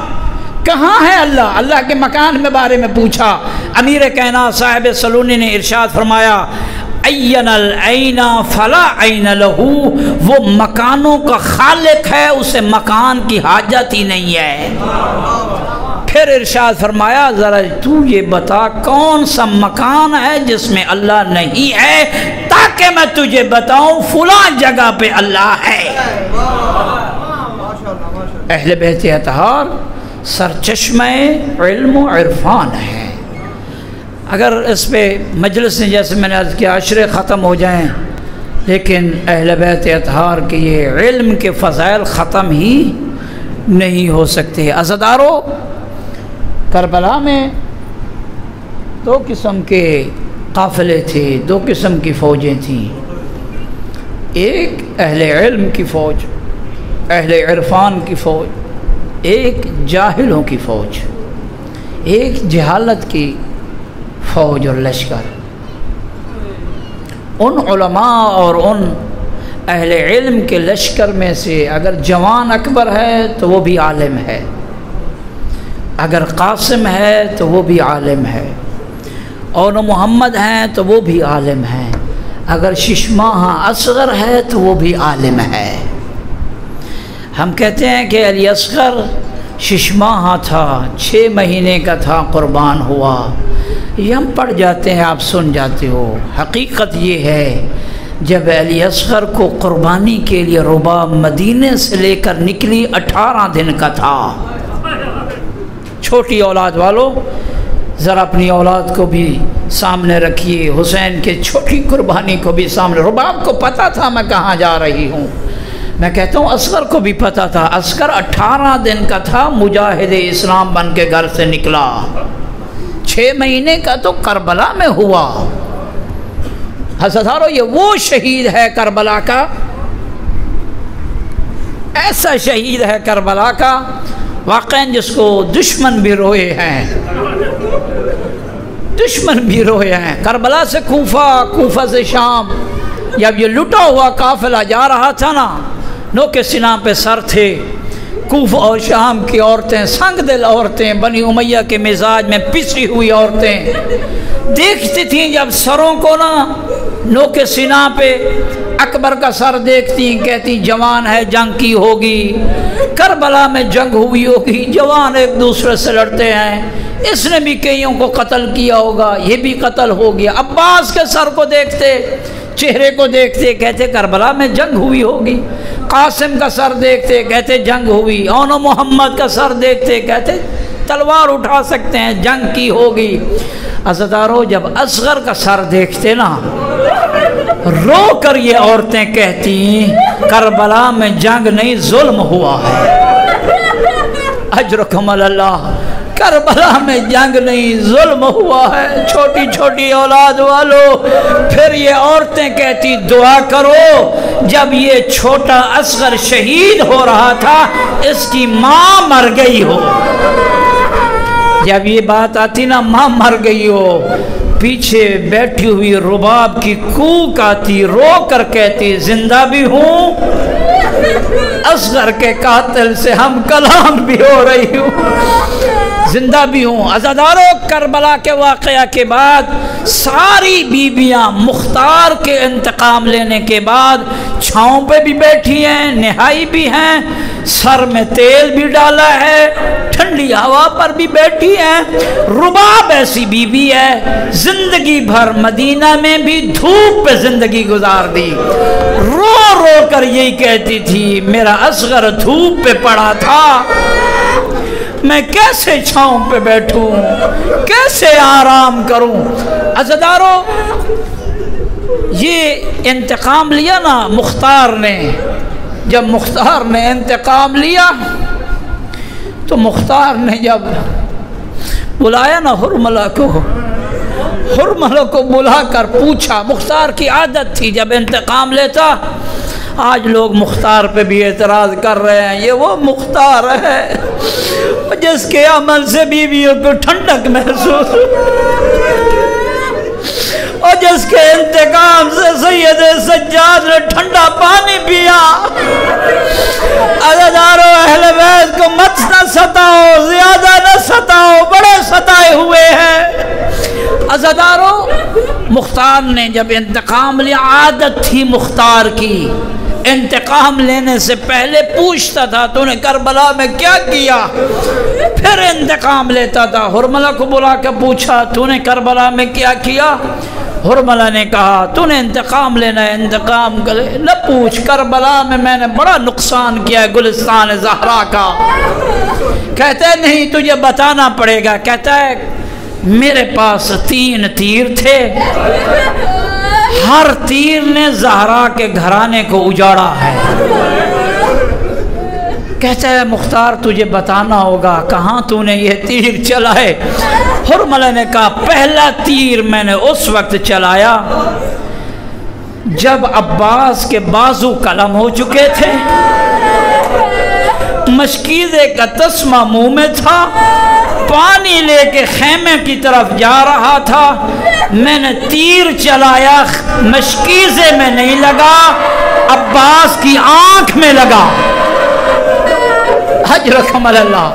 کہاں ہے اللہ؟ اللہ کے مکان میں بارے میں پوچھا. امیر کائنات صاحب سلونی نے ارشاد فرمایا این العین فلا عین لہو، وہ مکانوں کا خالق ہے، اسے مکان کی حاجت ہی نہیں ہے. پھر ارشاد فرمایا ذرا تو یہ بتا کون سا مکان ہے جس میں اللہ نہیں ہے تاکہ میں تجھے بتاؤں فلاں جگہ پہ اللہ ہے. اہل بیت اطہار سرچشمہ علم و عرفان ہے. اگر اس پہ مجلس نے جیسے میں نے عرض کیا عشرے ختم ہو جائیں، لیکن اہل بیت اطہار کے یہ علم کے فضائل ختم ہی نہیں ہو سکتے. عزادارو، کربلا میں دو قسم کے قافلے تھے، دو قسم کی فوجیں تھیں. ایک اہل علم کی فوج، اہل عرفان کی فوج، ایک جاہلوں کی فوج، ایک جہالت کی فوج اور لشکر. ان علماء اور ان اہل علم کے لشکر میں سے اگر جوان اکبر ہے تو وہ بھی عالم ہے، اگر قاسم ہے تو وہ بھی عالم ہے، اور محمد ہیں تو وہ بھی عالم ہیں، اگر ششماہ اصغر ہے تو وہ بھی عالم ہے. ہم کہتے ہیں کہ علی اصغر ششماہ تھا، 6 مہینے کا تھا، قربان ہوا. یہ ہم پڑھ جاتے ہیں، آپ سن جاتے ہو. حقیقت یہ ہے جب علی اصغر کو قربانی کے لیے رباب مدینے سے لے کر نکلی 18 دن کا تھا. چھوٹی اولاد والو ذرا اپنی اولاد کو بھی سامنے رکھیے، حسین کے چھوٹی قربانی کو بھی سامنے. رباب کو پتہ تھا میں کہاں جا رہی ہوں. میں کہتا ہوں اصغر کو بھی پتہ تھا. اصغر 18 دن کا تھا، مجاہد اسلام بن کے گھر سے نکلا. 6 مہینے کا تو کربلا میں ہوا. حضرتارو یہ وہ شہید ہے کربلا کا، ایسا شہید ہے کربلا کا واقعاً جس کو دشمن بھی روئے ہیں، دشمن بھی روئے ہیں. کربلا سے کوفہ، کوفہ سے شام، جب یہ لٹا ہوا قافلہ جا رہا تھا نا، نوکے سینہ پہ سر تھے، کوفہ اور شام کی عورتیں، سنگ دل عورتیں، بنی امیہ کے مزاج میں پسی ہوئی عورتیں دیکھتی تھیں جب سروں کو نا نوکے سینہ پہ اکبر کا سر دیکھتی، کہتی جوان ہے، جنگ کی ہوگی، کربلا میں جنگ ہوئی ہوگی، جوان ایک دوسرے سے لڑتے ہیں، اس نے بھی کئیوں کو قتل کیا ہوگا، یہ بھی قتل ہو گیا۔ عباس کے سر کو دیکھتے، چہرے کو دیکھتے، کہتے کربلا میں جنگ ہوئی ہوگی۔ قاسم کا سر دیکھتے، کہتے جنگ ہوئی۔ اون محمد کا سر دیکھتے، کہتے تلوار اٹھا سکتے ہیں، جنگ کی ہوگی۔ عزادارو جب اصغر کا سر دیکھتے نا، رو کر یہ عورتیں کہتی کربلا میں جنگ نہیں، ظلم ہوا ہے۔ اجرکم اللہ، کربلا میں جنگ نہیں، ظلم ہوا ہے۔ چھوٹی چھوٹی اولاد والو، پھر یہ عورتیں کہتی دعا کرو، جب یہ چھوٹا اصغر شہید ہو رہا تھا اس کی ماں مر گئی ہو۔ جب یہ بات آتی نا ماں مر گئی ہو، پیچھے بیٹھی ہوئی رباب کی کوک آتی، رو کر کہتی زندہ بھی ہوں، اصغر کے قاتل سے ہم کلام بھی ہو رہی ہوں، زندہ بھی ہوں۔ عزادارو کربلا کے واقعہ کے بعد ساری بیویاں مختار کے انتقام لینے کے بعد چھاؤں پہ بھی بیٹھی ہیں، نہائی بھی ہیں، سر میں تیل بھی ڈالا ہے، ٹھنڈی ہوا پر بھی بیٹھی ہیں۔ رباب ایسی بیوی ہے، زندگی بھر مدینہ میں بھی دھوپ پہ زندگی گزار دی، رو رو کر یہی کہتی تھی میرا اصغر دھوپ پہ پڑا تھا، میں کیسے چھاؤں پہ بیٹھوں، کیسے آرام کروں۔ عزادارو یہ انتقام لیا نا مختار نے، جب مختار نے انتقام لیا تو مختار نے جب بلایا نا حرملہ کو، حرملہ کو بلا کر پوچھا، مختار کی عادت تھی جب انتقام لیتا، آج لوگ مختار پہ بھی اعتراض کر رہے ہیں، یہ وہ مختار ہے جس کے عمل سے بیویوں کو ٹھنڈک محسوس، اور جس کے انتقام سے سید سجاد نے ٹھنڈا پانی پیا۔ عزادارو اہل بیت کو مت نہ ستاؤ، زیادہ نہ ستاؤ، بڑے ستائے ہوئے ہیں۔ عزادارو مختار نے جب انتقام لیا، عادت تھی مختار کی، انتقام لینے سے پہلے پوچھتا تھا تو نے کربلا میں کیا کیا، پھر انتقام لیتا تھا۔ حرملہ کو بلا کے پوچھا تو نے کربلا میں کیا کیا، حرملہ نے کہا تو نے انتقام لینا ہے، انتقام کرے، نہ پوچھ، کربلا میں نے بڑا نقصان کیا ہے گلستان زہرا کا۔ کہتا ہے نہیں تجھے بتانا پڑے گا، کہتا ہے میرے پاس 3 تیر تھے، ہر تیر نے زہرا کے گھرانے کو اجاڑا ہے۔ کہتا ہے مختار تجھے بتانا ہوگا کہاں تو نے یہ تیر چلائے۔ حرملہ نے کہا پہلا تیر میں نے اس وقت چلایا جب عباس کے بازو قلم ہو چکے تھے، مشکیزے کا تسمہ منہ میں تھا، پانی لے کے خیمے کی طرف جا رہا تھا، میں نے تیر چلایا، مشکیزے میں نہیں لگا، عباس کی آنکھ میں لگا۔ اجرکم اللہ،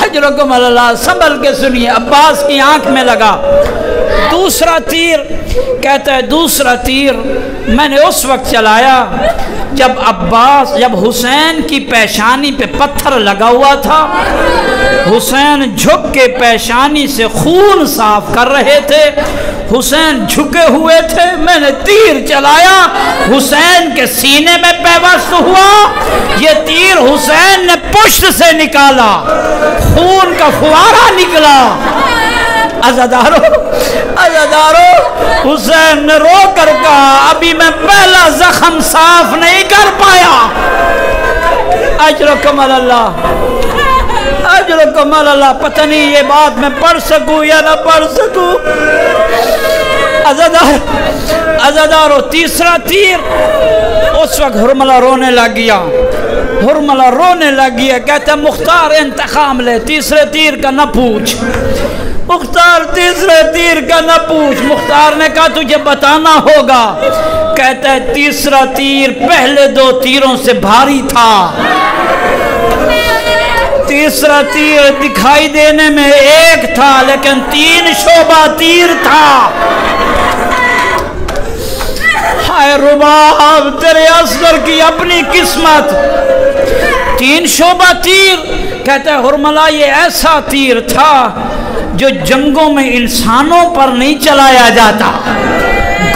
اجرکم اللہ، سنبھل کے سنیے، عباس کی آنکھ میں لگا۔ دوسرا تیر، کہتا ہے دوسرا تیر میں نے اس وقت چلایا جب حسین کی پیشانی پہ پتھر لگا ہوا تھا، حسین جھک کے پیشانی سے خون صاف کر رہے تھے، حسین جھکے ہوئے تھے، میں نے تیر چلایا، حسین کے سینے میں پیوست ہوا، یہ تیر حسین نے پشت سے نکالا، خون کا فوارہ نکلا۔ عزادارو حسین نے رو کر کہا ابھی میں پہلا زخم صاف نہیں کر پایا۔ اجرکم اللہ، اجرکم اللہ، پتہ نہیں یہ بات میں پڑھ سکوں یا نہ پڑھ سکوں۔ عزادارو تیسرا تیر، اس وقت حرملہ رونے لگ گیا، حرملہ رونے لگ گیا، کہتا مختار انتقام لے، تیسرے تیر کا نہ پوچھ۔ مختار تیسرے تیر کا نہ پوچھ. مختار نے کہا تجھے بتانا ہوگا. کہتا ہے تیسرا تیر پہلے 2 تیروں سے بھاری تھا. تیسرا تیر دکھائی دینے میں 1 تھا لیکن 3 شعبہ تیر تھا. ہائے رباب تیرے اصغر کی اپنی قسمت. 3 شعبہ تیر. کہتا ہے ہرملا یہ ایسا تیر تھا جو جنگوں میں انسانوں پر نہیں چلایا جاتا,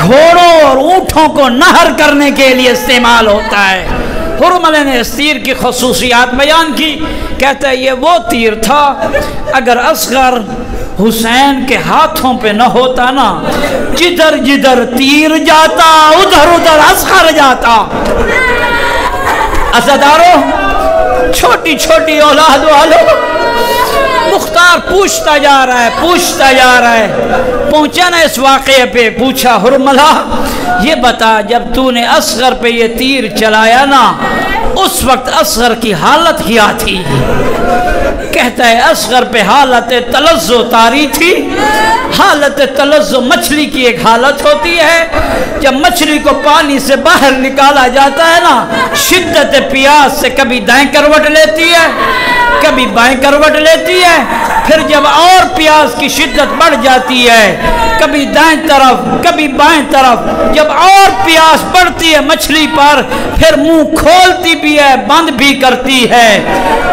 گھوڑوں اور اونٹوں کو نہر کرنے کے لیے استعمال ہوتا ہے. ہرملے نے اس تیر کی خصوصیات بیان کی. کہتا ہے یہ وہ تیر تھا اگر اصغر حسین کے ہاتھوں پہ نہ ہوتا نا, جدھر جدھر تیر جاتا ادھر ادھر اصغر جاتا. عزادارو, چھوٹی چھوٹی اولاد والو, مختار پوچھتا جا رہا ہے. پہنچا نا اس واقعے پہ. پوچھا ہرملا یہ بتا جب تو نے اصغر پہ یہ تیر چلایا نا اس وقت اصغر کی حالت کیا تھی؟ کہتا ہے اصغر پہ حالت تلذذ طاری تھی. حالت تلذذ مچھلی کی ایک حالت ہوتی ہے جب مچھلی کو پانی سے باہر نکالا جاتا ہے نا, شدت پیاس سے کبھی دائیں کروٹ لیتی ہے کبھی بائیں کروٹ لیتی ہے. پھر جب اور پیاس کی شدت بڑھ جاتی ہے کبھی دائیں طرف کبھی بائیں طرف, جب اور پیاس بڑھتی ہے مچھلی پر پھر منہ کھولتی بھی ہے بند بھی کرتی ہے.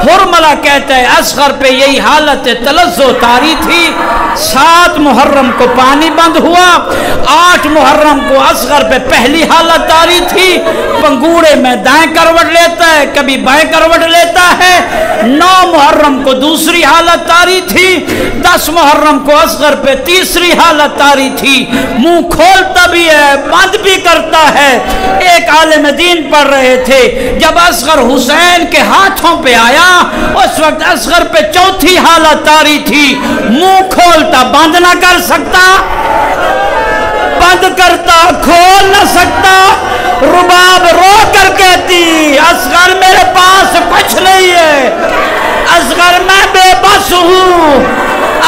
ہرملہ کہتا ہے اصغر پہ یہی حالت تلذذ طاری تھی. 7 محرم کو پانی بند ہوا, 8 محرم کو اصغر پہ پہلی حالت طاری تھی. پنگوڑے میں دائیں کروٹ لیتا ہے کبھی بائیں کروٹ لیتا ہے. 9 محرم کو دوسری حالت طاری تھی. 10 محرم کو اصغر پہ تیسری حالت طاری تھی. منہ کھولتا بھی ہے بند بھی کرتا ہے. ایک عالم دین پڑھ رہے تھے, جب اصغر حسین کے ہاتھوں پہ آیا اس وقت اصغر پہ چوتھی حالت طاری تھی. منہ کھولتا بند نہ کر سکتا, بند کرتا کھول نہ سکتا. رباب رو کر کہتی اصغر میرے پاس کچھ نہیں ہے, اصغر میں بے بس ہوں,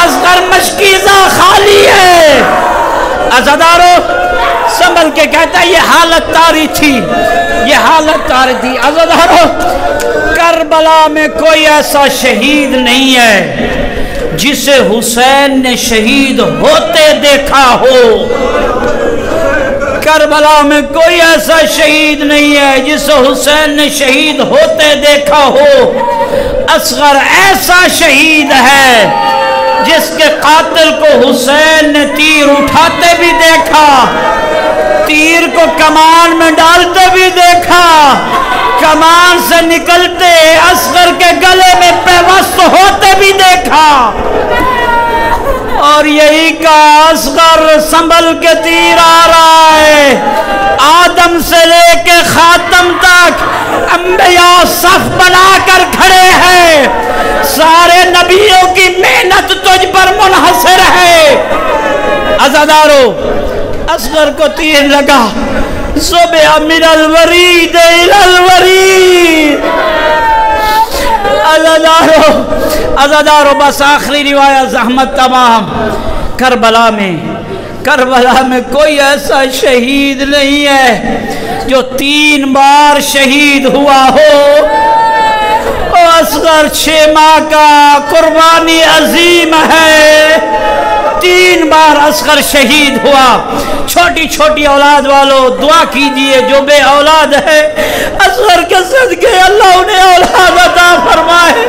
اصغر مشکیزہ خالی ہے. عزادارو سنبھل کے کہتا ہے یہ حالت طاری تھی, یہ حالت طاری تھی. عزادارو کربلا میں کوئی ایسا شہید نہیں ہے جسے حسین نے شہید ہوتے دیکھا ہو. کربلا میں کوئی ایسا شہید نہیں ہے جسے حسین نے شہید ہوتے دیکھا ہو. اصغر ایسا شہید ہے جس کے قاتل کو حسین نے تیر اٹھاتے بھی دیکھا, تیر کو کمان میں ڈالتے بھی دیکھا, کمان سے نکلتے اصغر کے گلے میں پیوست ہوتے بھی دیکھا. اور یہی کا اصغر سنبھل کے تیر آ رہا ہے. آدم سے لے کے خاتم تک انبیاء صف بنا کر کھڑے ہیں. سارے نبیوں کی محنت تجھ پر منحصر ہے. عزادارو اصغر کو تیر لگا. صبح من الورید الى الورید. عزادارو بس آخری روایت زحمت تمام. کربلا میں کوئی ایسا شہید نہیں ہے جو 3 بار شہید ہوا ہو. اصغر 6 ماہ کا قربانی عظیم ہے. 3 بار اصغر شہید ہوا. چھوٹی چھوٹی اولاد والو دعا کیجئے جو بے اولاد ہے اصغر کے صدقے اللہ انہیں اولاد عطا فرمائے.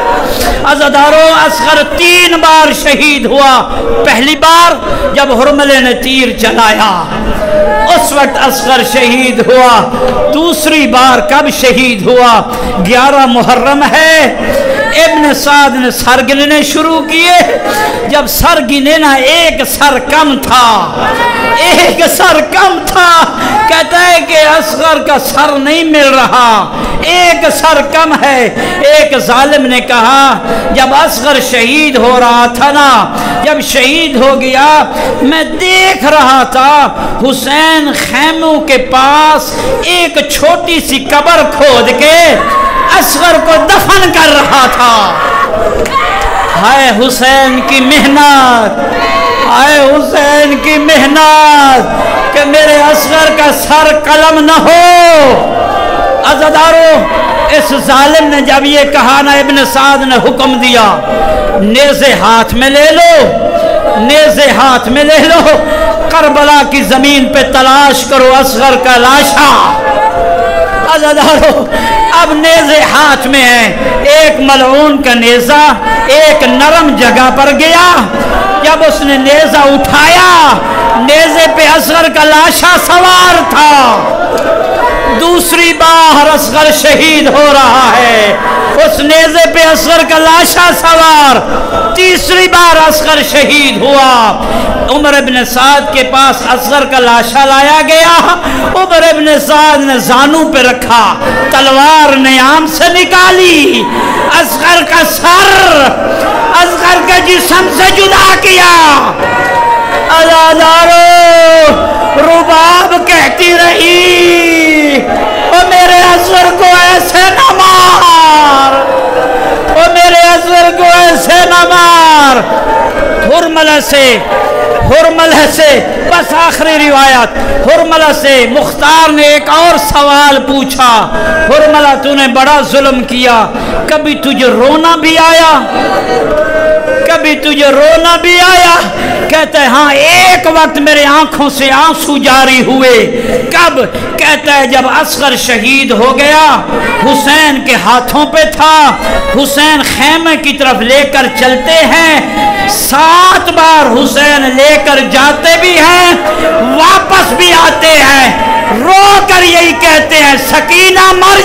عزادارو اصغر 3 بار شہید ہوا. پہلی بار جب ہرملے نے تیر چلایا اس وقت اصغر شہید ہوا. دوسری بار کب شہید ہوا؟ 11 محرم ہے. ابن سعد نے سر گننے شروع کیے. جب سر گنے نا 1 سر کم تھا, 1 سر کم تھا. کہتا ہے کہ اصغر کا سر نہیں مل رہا, 1 سر کم ہے. ایک ظالم نے کہا جب اصغر شہید ہو رہا تھا نا, جب شہید ہو گیا میں دیکھ رہا تھا حسین خیموں کے پاس ایک چھوٹی سی قبر کھود کے اصغر کو دفن کر رہا تھا. ہائے حسین کی محنت، ہائے حسین کی محنت کہ میرے اصغر کا سر قلم نہ ہو۔ عزادارو، اس ظالم نے جب یہ کہا نا، ابن سعد نے حکم دیا نیزے ہاتھ میں لے لو، نیزے ہاتھ میں لے لو، کربلا کی زمین پہ تلاش کرو اصغر کا لاشا۔ عزادارو، اب نیزے ہاتھ میں ہیں، ایک ملعون کا نیزہ ایک نرم جگہ پر گیا، جب اس نے نیزہ اٹھایا نیزے پہ اصغر کا لاشا سوار تھا۔ دوسری بار اصغر شہید ہو رہا ہے، اس نیزے پہ اصغر کا لاشا سوار، تیسری بار اصغر شہید ہوا۔ عمر ابن سعد کے پاس اصغر کا لاشا لایا گیا، عمر ابن سعد نے زانوں پہ رکھا، تلوار نیام سے نکالی، اصغر کا سر اصغر کے جسم سے جدا کیا۔ عزادارو، رباب کہتی رہی او میرے اصغر کو ایسے نہ مار، او میرے اصغر کو ایسے نہ مار۔ ہرملہ سے بس آخری روایت، ہرملہ سے مختار نے ایک اور سوال پوچھا، ہرملہ تو نے بڑا ظلم کیا، کبھی تجھے رونا بھی آیا؟ کبھی تجھے رونا بھی آیا؟ کہتا ہے ہاں، ایک وقت میرے آنکھوں سے آنسو جاری ہوئے۔ کب؟ کہتا ہے جب اصغر شہید ہو گیا، حسین کے ہاتھوں پہ تھا، حسین خیمے کی طرف لے کر چلتے ہیں، 7 بار حسین لے کر جاتے بھی ہیں، واپس بھی آتے ہیں، رو کر یہی کہتے ہیں سکینہ مر